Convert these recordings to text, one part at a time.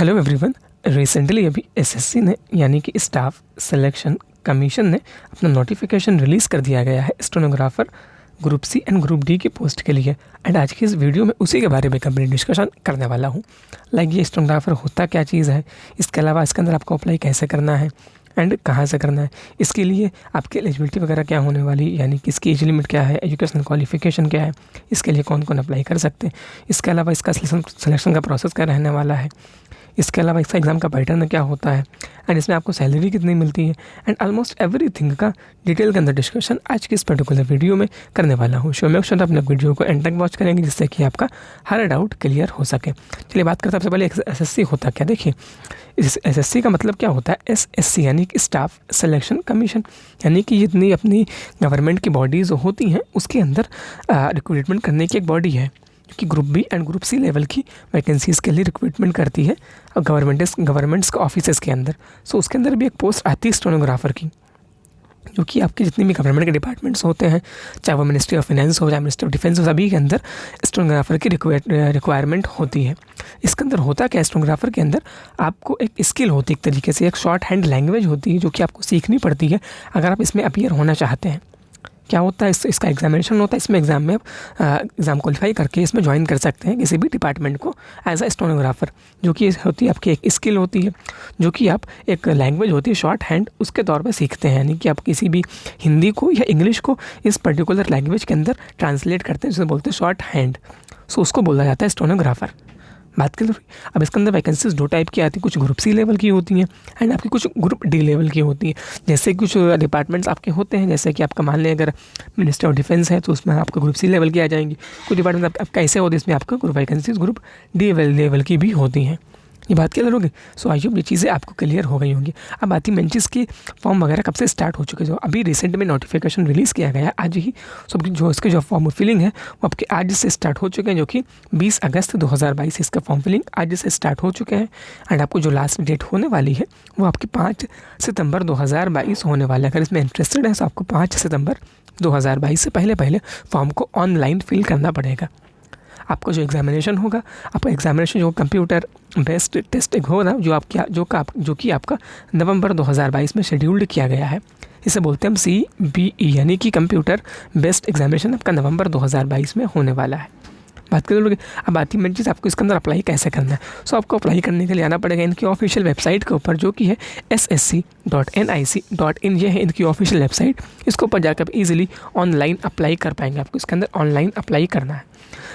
Hello everyone. Recently अभी SSC ने यानी कि स्टाफ सिलेक्शन कमीशन ने अपना नोटिफिकेशन रिलीज़ कर दिया गया है stenographer group C and group D के पोस्ट के लिए। एंड आज की इस वीडियो में उसी के बारे में कंप्लीट डिस्कशन करने वाला हूँ। ये स्टेनोग्राफर होता क्या चीज़ है, इसके अलावा इसके अंदर आपको अप्लाई कैसे करना है एंड कहाँ से करना है, इसके लिए आपकी एलिजिबिलिटी वगैरह क्या होने वाली, यानी कि इसकी एज लिमिट क्या है, एजुकेशन क्वालिफिकेशन क्या है, इसके लिए कौन कौन अप्लाई कर सकते हैं, इसके अलावा इसका सिलेक्शन का प्रोसेस क्या रहने वाला है, इसके अलावा इसका एग्ज़ाम का पैटर्न क्या होता है एंड इसमें आपको सैलरी कितनी मिलती है एंड ऑलमोस्ट एवरीथिंग का डिटेल के अंदर डिस्कशन आज की इस पर्टिकुलर वीडियो में करने वाला हूँ। शो मेक श्योर अपने वीडियो को एंड तक वॉच करेंगे जिससे कि आपका हर डाउट क्लियर हो सके। चलिए बात करते हैं सबसे पहले एसएससी होता क्या। देखिए इस एसएससी का मतलब क्या होता है, एसएससी यानी कि स्टाफ सिलेक्शन कमीशन, यानी कि जितनी अपनी गवर्नमेंट की बॉडीज़ होती हैं उसके अंदर रिक्रूटमेंट करने की एक बॉडी है कि group B and group C level की वैकेंसीज़ के लिए रिक्रूटमेंट करती है और गवर्नमेंट्स के ऑफिसेज़ के अंदर। सो उसके अंदर भी एक पोस्ट आती है स्टेनोग्राफर की, जो कि आपके जितने भी गवर्नमेंट के डिपार्टमेंट्स होते हैं, चाहे वो मिनिस्ट्री ऑफ फाइनेंस हो, चाहे मिनिस्ट्री ऑफ डिफेंस हो, सभी के अंदर स्टेनोग्राफर की रिक्वायरमेंट होती है। इसके अंदर होता क्या, स्टेनोग्राफर के अंदर आपको एक स्किल होती है, एक तरीके से एक शॉर्ट हैंड लैंग्वेज होती है जो कि आपको सीखनी पड़ती है अगर आप इसमें अपीयर होना चाहते हैं। क्या होता है, इसका एग्जामिनेशन होता है, इसमें एग्ज़ाम में एग्ज़ाम क्वालिफाई करके इसमें ज्वाइन कर सकते हैं किसी भी डिपार्टमेंट को एज अ स्टेनोग्राफर, जो कि होती है आपकी एक स्किल होती है, जो कि आप एक लैंग्वेज होती है शॉर्ट हैंड उसके तौर पे सीखते हैं, यानी कि आप किसी भी हिंदी को या इंग्लिश को इस पर्टिकुलर लैंग्वेज के अंदर ट्रांसलेट करते हैं, जिसे बोलते हैं शॉर्ट हैंड। सो उसको बोला जाता है स्टेनोग्राफर। बात करें अब इसके अंदर वैकेंसीज दो टाइप की आती है, कुछ ग्रुप सी लेवल की होती हैं एंड आपकी कुछ ग्रुप डी लेवल की होती है। जैसे कुछ डिपार्टमेंट्स आपके होते हैं, जैसे कि आपका मान लें अगर मिनिस्ट्री ऑफ डिफेंस है तो उसमें आपको ग्रुप सी लेवल की आ जाएंगी। कुछ डिपार्टमेंट आपका ऐसे होते हैं इसमें आपको group vacancies group D level की भी होती हैं। ये बात क्लियर होगी। सो आई होप ये चीज़ें आपको क्लियर हो गई होंगी। अब आती मेन चीज़ की फॉर्म वगैरह कब से स्टार्ट हो चुके हैं, जो अभी रिसेंट में नोटिफिकेशन रिलीज़ किया गया आज ही। सो जो इसके जो फॉर्म फिलिंग है वो आपके आज से स्टार्ट हो चुके हैं, जो कि 20 अगस्त 2022 इसका फॉर्म फिलिंग आज से स्टार्ट हो चुके हैं। एंड आपको जो लास्ट डेट होने वाली है वो आपकी 5 सितंबर 2022 होने वाला है। अगर इसमें इंटरेस्टेड है तो आपको 5 सितंबर 2022 से पहले फॉर्म को ऑनलाइन फिल करना पड़ेगा। आपका जो एग्जामिनेशन होगा, आपका एग्जामिनेशन जो कंप्यूटर बेस्ड टेस्ट होगा जो कि आपका नवंबर 2022 में शेड्यूल्ड किया गया है। इसे बोलते हैं हम CBE, यानी कि कंप्यूटर बेस्ड एग्जामिनेशन आपका नवंबर 2022 में होने वाला है। बात कर लोगे। अब आती मेन चीज़ आपको इसके अंदर अप्लाई कैसे करना है। सो आपको अप्लाई करने के लिए आना पड़ेगा इनकी ऑफिशियल वेबसाइट के ऊपर, जो कि है ssc.nic.in। ये है इनकी ऑफिशियल वेबसाइट। इसके ऊपर जाकर आप इजीली ऑनलाइन अप्लाई कर पाएंगे। आपको इसके अंदर ऑनलाइन अप्लाई करना है।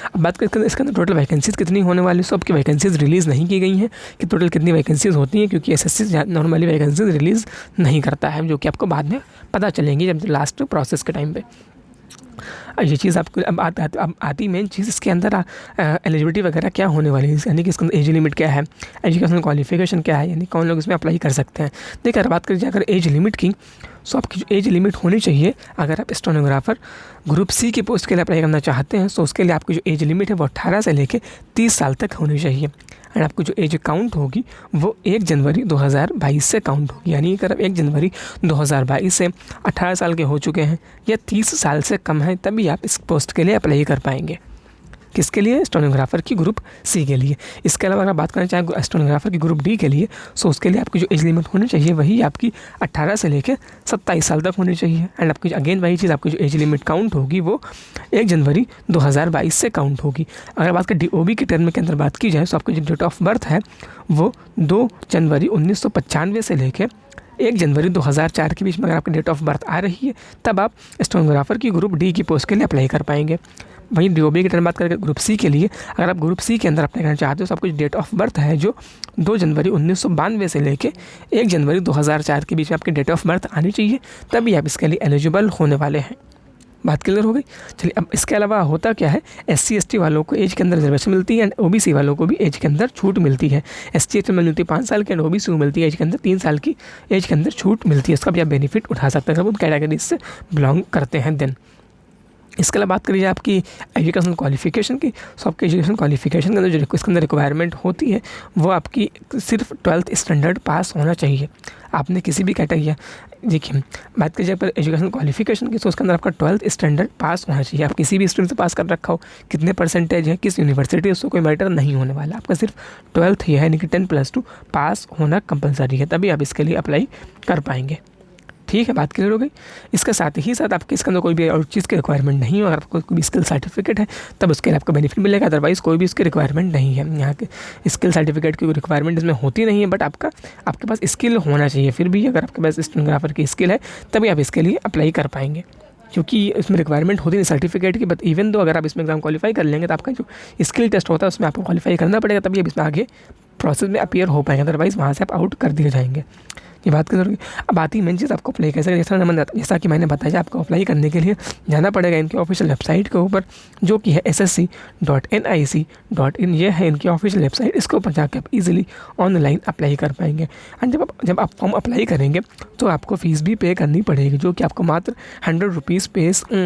अब बात करें इसके अंदर टोटल वैकेंसीज कितनी होने वाली है। सो आपकी वैकेंसीज रिलीज़ नहीं की गई हैं कि टोटल कितनी वैकेंसीज होती हैं, क्योंकि एसएससी नॉर्मली वैकेंसीज रिलीज़ नहीं करता है, जो कि आपको बाद में पता चलेंगी जब लास्ट प्रोसेस के टाइम पे। ये चीज़ आपको अब आती मेन चीज़ इसके अंदर एलिजिबिलिटी वगैरह क्या होने वाली है, यानी कि इसके अंदर एज लिमिट क्या है, एजुकेशनल क्वालिफिकेशन क्या है, यानी कौन लोग इसमें अप्लाई कर सकते हैं। देखिए अगर बात करें अगर एज लिमिट की, सो आपकी जो एज लिमिट होनी चाहिए अगर आप स्टेनोग्राफर ग्रुप सी की पोस्ट के लिए अप्लाई करना चाहते हैं, तो उसके लिए आपकी जो एज लिमिट है वो 18 से लेकर 30 साल तक होनी चाहिए। एंड आपको जो एज काउंट होगी वो 1 जनवरी 2022 से काउंट होगी, यानी अगर आप 1 जनवरी 2022 से 18 साल के हो चुके हैं या 30 साल से कम है तभी आप इस पोस्ट के लिए अप्लाई कर पाएंगे। किसके लिए, स्टेनोग्राफर की ग्रुप सी के लिए। इसके अलावा अगर बात करना चाहें स्टेनोग्राफर की ग्रुप डी के लिए, सो उसके लिए आपकी जो एज लिमिट होनी चाहिए वही आपकी 18 से लेकर 27 साल तक होनी चाहिए। एंड आपकी अगेन वही चीज़, आपकी जो एज लिमिट काउंट होगी वो 1 जनवरी 2022 से काउंट होगी। अगर बात करें DOB के टर्म के अंदर बात की जाए, तो आपकी जो डेट ऑफ बर्थ है वो 2 जनवरी 1995 से लेकर 1 जनवरी 2004 के बीच में अगर आपकी डेट ऑफ बर्थ आ रही है तब आप स्टेनोग्राफर की ग्रुप डी की पोस्ट के लिए अप्लाई कर पाएंगे। वहीं DOB की टर्म बात करके ग्रुप सी के लिए, अगर आप ग्रुप सी के अंदर अप्लाई करना चाहते हो तो आपको डेट ऑफ बर्थ है जो 2 जनवरी 1992 से लेके 1 जनवरी 2004 के बीच में आपकी डेट ऑफ बर्थ आनी चाहिए, तभी आप इसके लिए एलिजिबल होने वाले हैं। बात क्लियर हो गई। चलिए अब इसके अलावा होता क्या है, SC/ST वालों को एज के अंदर रिजर्वेशन मिलती है एंड OBC वालों को भी एज के अंदर छूट मिलती है। SC/ST में मिलती है 5 साल की एंड OBC को मिलती है एज के अंदर 3 साल की एज के अंदर छूट मिलती है। इसका भी आप बेनिफिट उठा सकते हैं जब उन कैटेगरीज से बिलोंग करते हैं। देन इसके अलावा बात करिए आपकी एजुकेशनल क्वालिफ़िकेशन की। सो आपके एजुकेशन क्वालिफ़िकेशन के अंदर जो इसके अंदर रिक्वायरमेंट होती है वो आपकी सिर्फ 12th स्टैंडर्ड पास होना चाहिए। आपने किसी भी कैटेगरी, देखिए बात कीजिए पर एजुकेशन क्वालिफ़िकेशन की, तो उसके अंदर आपका 12th स्टैंडर्ड पास होना चाहिए। आप किसी भी स्ट्रीम से पास कर रखा हो, कितने परसेंटेज है, किस यूनिवर्सिटी, उसको कोई मैटर नहीं होने वाला। आपका सिर्फ 12th ही है, यानी कि 10+2 पास होना कंपलसरी है, तभी आप इसके लिए अप्लाई कर पाएंगे। ठीक है, बात क्लियर हो गई। इसके साथ ही साथ आपके इसके अंदर कोई भी और चीज़ की रिक्वायरमेंट नहीं हो। अगर आपको कोई भी स्किल सर्टिफिकेट है तब उसके लिए आपको बेनिफिट मिलेगा, अदरवाइज़ कोई भी उसकी रिक्वायरमेंट नहीं है। यहाँ के स्किल सर्टिफिकेट की रिक्वायरमेंट इसमें होती नहीं है, बट आपके पास स्किल होना चाहिए। फिर भी अगर आपके पास स्टेनोग्राफर की स्किल है तभी आप इसके लिए अप्लाई कर पाएंगे, क्योंकि इसमें रिक्वायरमेंट होती नहीं सर्टिफिकेट की। बट इवन दो अगर आप इसमें एग्जाम क्वालिफाई कर लेंगे तो आपका जो स्किल टेस्ट होता है उसमें आपको क्वालिफाई करना पड़ेगा, तभी आप इसमें आगे प्रोसेस में अपीयर हो पाएंगे, अदरवाइज़ वहाँ से आप आउट कर दिए जाएंगे। ये बात कर, अब आती है मेन चीज़, आपको अप्लाई कैसे, जैसा कि मैंने बताया, आपको अप्लाई करने के लिए जाना पड़ेगा इनकी ऑफिशियल वेबसाइट के ऊपर, जो कि है ssc.nic.in। ये है इनकी ऑफिशियल वेबसाइट। इसके ऊपर जाकर आप इजीली ऑनलाइन अप्लाई कर पाएंगे। एंड जब आप फॉर्म अप्लाई करेंगे तो आपको फ़ीस भी पे करनी पड़ेगी, जो कि आपको मात्र 100 रुपीज़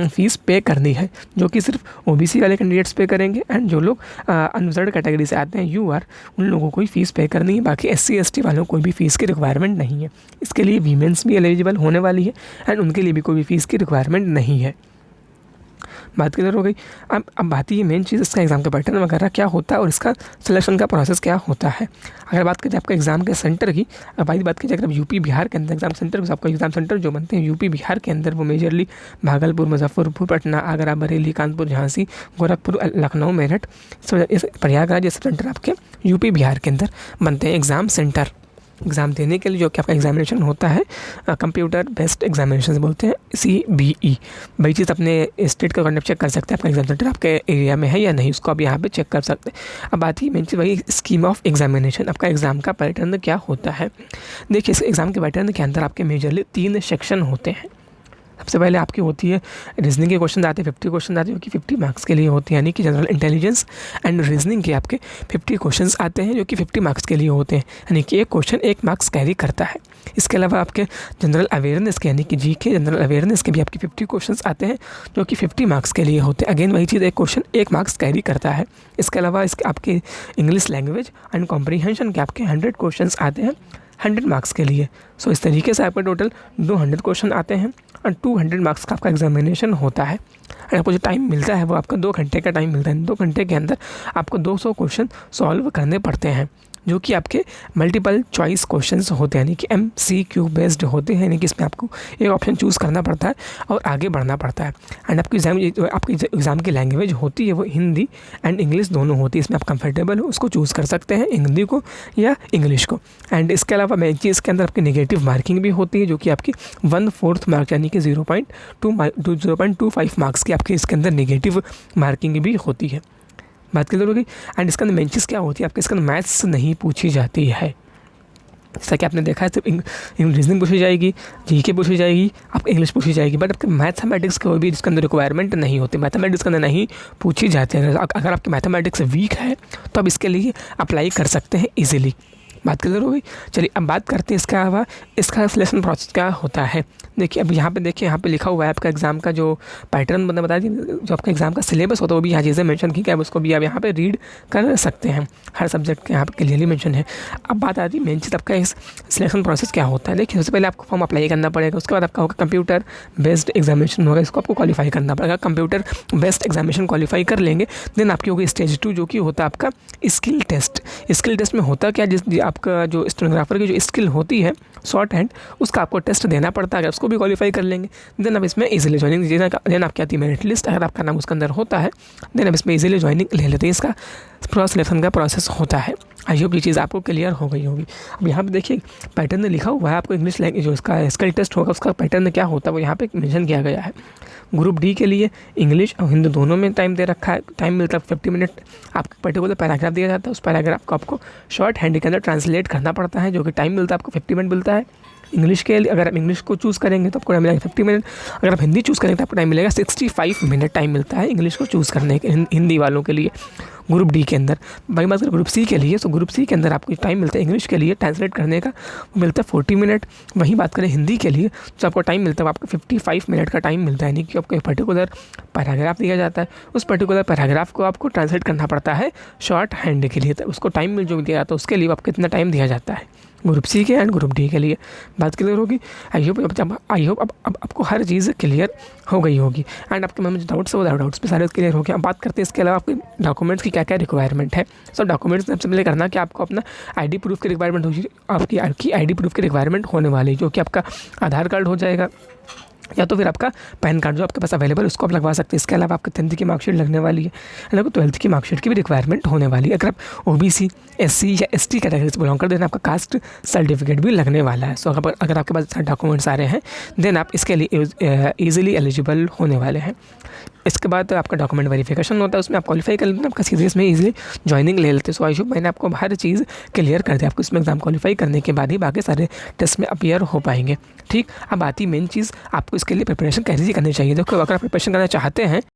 फ़ीस पे करनी है, जो कि सिर्फ OBC वाले कैंडिडेट्स पे करेंगे। एंड जो लोग अनरिजर्व्ड कैटेगरी से आते हैं UR, उन लोगों को ही फ़ीस पे करनी है। बाकी SC ST वालों को कोई भी फ़ीस की रिक्वायरमेंट नहीं है। इसके लिए वीमेंस भी एलिजिबल होने वाली है एंड उनके लिए भी कोई भी फ़ीस की रिक्वायरमेंट नहीं है। बात क्लियर हो गई। अब बात ये मेन चीज़, इसका एग्ज़ाम का पैटर्न वगैरह क्या होता है और इसका सिलेक्शन का प्रोसेस क्या होता है। अगर बात करें आपका एग्ज़ाम के सेंटर की, अब बात कीजिए अगर यूपी बिहार के अंदर एग्ज़ाम सेंटर, आपका एग्ज़ाम सेंटर जो बनते हैं यूपी बिहार के अंदर, वो मेजरली भागलपुर, मुजफ्फरपुर, पटना, आगरा, बरेली, कानपुर, झांसी, गोरखपुर, लखनऊ, मेरठ, प्रयागराज, ये सब सेंटर आपके यूपी बिहार के अंदर बनते हैं एग्ज़ाम सेंटर एग्ज़ाम देने के लिए। जो कि आपका एग्जामिनेशन होता है कंप्यूटर बेस्ड एग्जामिनेशन बोलते हैं, CBE। वही चीज़ अपने स्टेट का चेक कर सकते हैं आपका एग्जाम सेंटर आपके एरिया में है या नहीं, उसको आप यहाँ पे चेक कर सकते हैं। अब बात ही मेन चीज़ वही स्कीम ऑफ एग्जामिनेशन, आपका एग्ज़ाम का पैटर्न क्या होता है। देखिए, इस एग्ज़ाम के पैटर्न के अंदर आपके मेजरली 3 सेक्शन होते हैं। सबसे पहले आपकी होती है रीजनिंग के क्वेश्चन आते हैं, 50 क्वेश्चन आते हैं, जो कि 50 मार्क्स के लिए होते हैं, यानी कि जनरल इंटेलिजेंस एंड रीजनिंग के आपके 50 क्वेश्चंस आते हैं, जो कि 50 मार्क्स के लिए होते हैं, यानी कि एक क्वेश्चन 1 मार्क्स कैरी करता है। इसके अलावा आपके जनरल अवेयरनेस के, यानी कि GK जनरल अवेयरनेस के भी आपके 50 क्वेश्चंस आते हैं, जो कि 50 मार्क्स के लिए होते हैं। अगेन वही चीज़, एक क्वेश्चन 1 मार्क्स कैरी करता है। इसके अलावा इसके आपके इंग्लिश लैंग्वेज एंड कॉम्प्रीहेंशन के आपके 100 क्वेश्चंस आते हैं 100 मार्क्स के लिए। सो इस तरीके से आपका टोटल 200 क्वेश्चन आते हैं और 200 मार्क्स का आपका एग्जामिनेशन होता है। और आपको जो टाइम मिलता है वो आपका 2 घंटे का टाइम मिलता है। 2 घंटे के अंदर आपको 200 क्वेश्चन सॉल्व करने पड़ते हैं, जो कि आपके मल्टीपल चॉइस क्वेश्चंस होते हैं, यानी कि MCQ बेस्ड होते हैं, यानी कि इसमें आपको एक ऑप्शन चूज़ करना पड़ता है और आगे बढ़ना पड़ता है। एंड आपकी एग्ज़ाम की लैंग्वेज होती है वो हिंदी एंड इंग्लिश दोनों होती है। इसमें आप कंफर्टेबल हो उसको चूज़ कर सकते हैं, हिंदी को या इंग्लिश को। एंड इसके अलावा मेन चीज़ इसके अंदर आपकी नेगेटिव मार्किंग भी होती है, जो कि आपकी 1/4 मार्क्स, यानी कि 0.25 मार्क्स की आपके इसके अंदर नेगेटिव मार्किंग भी होती है। बात क्लियर हो गई। एंड इसके अंदर मेन चीज़ क्या होती है, आपके इसके अंदर मैथ्स नहीं पूछी जाती है। जैसा कि आपने देखा है, सिर्फ रीजनिंग पूछी जाएगी, GK पूछी जाएगी, आपको इंग्लिश पूछी जाएगी, बट आपके मैथमेटिक्स कोई भी इसके अंदर रिक्वायरमेंट नहीं होती, मैथमेटिक्स के अंदर नहीं पूछी जाती है। अगर आपकी मैथमेटिक्स वीक है तो आप इसके लिए अप्लाई कर सकते हैं ईजिली। बात क्लियर हो गई। चलिए अब बात करते हैं इसके अलावा इसका सिलेक्शन प्रोसेस क्या होता है। देखिए, अब यहाँ पे देखिए, यहाँ पे लिखा हुआ है आपका एग्ज़ाम का जो पैटर्न बता दी, जो आपका एग्ज़ाम का सिलेबस होता है वो भी यहाँ चीज़ें मेंशन की, क्या उसको भी आप यहाँ पे रीड कर सकते हैं। हर सब्जेक्ट के यहाँ पे क्लियरली मेंशन है। अब बात आती है मेन चीज़, आपका इस सिलेक्शन प्रोसेस क्या होता है। देखिए, सबसे पहले आपको फॉर्म अप्लाई करना पड़ेगा, उसके बाद आपका होगा कंप्यूटर बेस्ड एग्जामिनेशन होगा, इसको आपको क्वालिफाई करना पड़ेगा। कंप्यूटर बेस्ड एग्जामिनेशन क्वालिफाई कर लेंगे, देन आपकी होगी स्टेज 2, जो कि होता है आपका स्किल टेस्ट। स्किल टेस्ट में होता क्या, जिस आपका जो स्टेनोग्राफर की जो स्किल होती है शॉर्ट हैंड, उसका आपको टेस्ट देना पड़ता है। अगर उसको भी क्वालिफाई कर लेंगे देन आप इसमें इजीली ज्वाइनिंग दीजिएगा। देन आपकी आती है मेरिट लिस्ट, अगर आपका नाम उसके अंदर होता है देन आप इसमें इजीली ज्वाइनिंग ले लेते हैं। इसका पूरा सिलेक्शन का प्रोसेस होता है। आई होप ये चीज़ आपको क्लियर हो गई होगी। अब यहाँ पे देखिए पैटर्न लिखा हुआ है, आपको इंग्लिश लैंग्वेज जो इसका स्किल टेस्ट होगा उसका पैटर्न क्या होता है वो यहाँ पे मेंशन किया गया है। ग्रुप D के लिए इंग्लिश और हिंदी दोनों में टाइम दे रखा है, टाइम मिलता है 50 मिनट। आपको पर्टिकुलर पैराग्राफ दिया जाता है, उस पैराग्राफ को आपको शॉर्ट हैंड के अंदर ट्रांसलेट करना पड़ता है, जो कि टाइम मिलता है आपको 50 मिनट मिलता है। इंग्लिश के लिए अगर आप इंग्लिश को चूज़ करेंगे तो आपको टाइम मिलेगा 50 मिनट। अगर आप हिंदी चूज़ करेंगे तो आपको टाइम मिलेगा 65 मिनट टाइम मिलता है इंग्लिश को चूज़ करने के, हिंदी वालों के लिए। ग्रुप डी के अंदर। वही बात करें ग्रुप सी के लिए, तो ग्रुप सी के अंदर आपको टाइम मिलता है इंग्लिश के लिए ट्रांसलेट करने का, वो मिलता है 40 मिनट। वहीं बात करें हिंदी के लिए, तो आपको टाइम मिलता है आपको 55 मिनट का टाइम मिलता है, यानी कि आपको एक पर्टिकुलर पैराग्राफ दिया जाता है, उस पर्टिकुलर पैराग्राफ को आपको ट्रांसलेट करना पड़ता है शॉर्ट हैंड के लिए, तो उसको टाइम मिल जो दिया जाता है उसके लिए आपको कितना टाइम दिया जाता है ग्रुप सी के एंड ग्रुप डी के लिए। बात क्लियर होगी। आई होप अब आपको हर चीज़ क्लियर हो गई होगी एंड आपके मन में जो डाउट्स है वो डाउट्स पे सारे क्लियर हो गए। अब बात करते हैं इसके अलावा आपके डॉक्यूमेंट्स की क्या क्या रिक्वायरमेंट है। सब डॉक्यूमेंट्स सबसे पहले करना कि आपको अपना आईडी प्रूफ की रिक्वायरमेंट होगी, आपकी आईडी प्रूफ की रिक्वायरमेंट होने वाली है, जो कि आपका आधार कार्ड हो जाएगा या तो फिर आपका पैन कार्ड जो आपके पास अवेलेबल है उसको आप लगवा सकते हैं। इसके अलावा आपकी 10th की मार्कशीट लगने वाली है, आपको 12th की मार्कशीट की भी रिक्वायरमेंट होने वाली है। अगर आप ओबीसी, एससी या एसटी कैटेगरी से बिलोंग करते हैं आपका कास्ट सर्टिफिकेट भी लगने वाला है। सो अगर आपके पास डॉक्यूमेंट्स आ रहे हैं देन आप इसके लिए ईजिली एलिजिबल होने वाले हैं। इसके बाद आपका डॉक्यूमेंट वेरिफिकेशन होता है, उसमें आप क्वालिफाई कर लेते हैं, आपका सीधे इसमें ईजिली ज्वाइनिंग ले लेते हैं। सो आई होप मैंने आपको हर चीज़ क्लियर कर दिया, आपको इसमें एग्जाम क्वालिफाई करने के बाद ही बाकी सारे टेस्ट में अपीयर हो पाएंगे। ठीक, अब आती मेन चीज़, आपको इसके लिए प्रिपरेशन कैसे करनी चाहिए। देखो अगर आप प्रिपरेशन करना चाहते हैं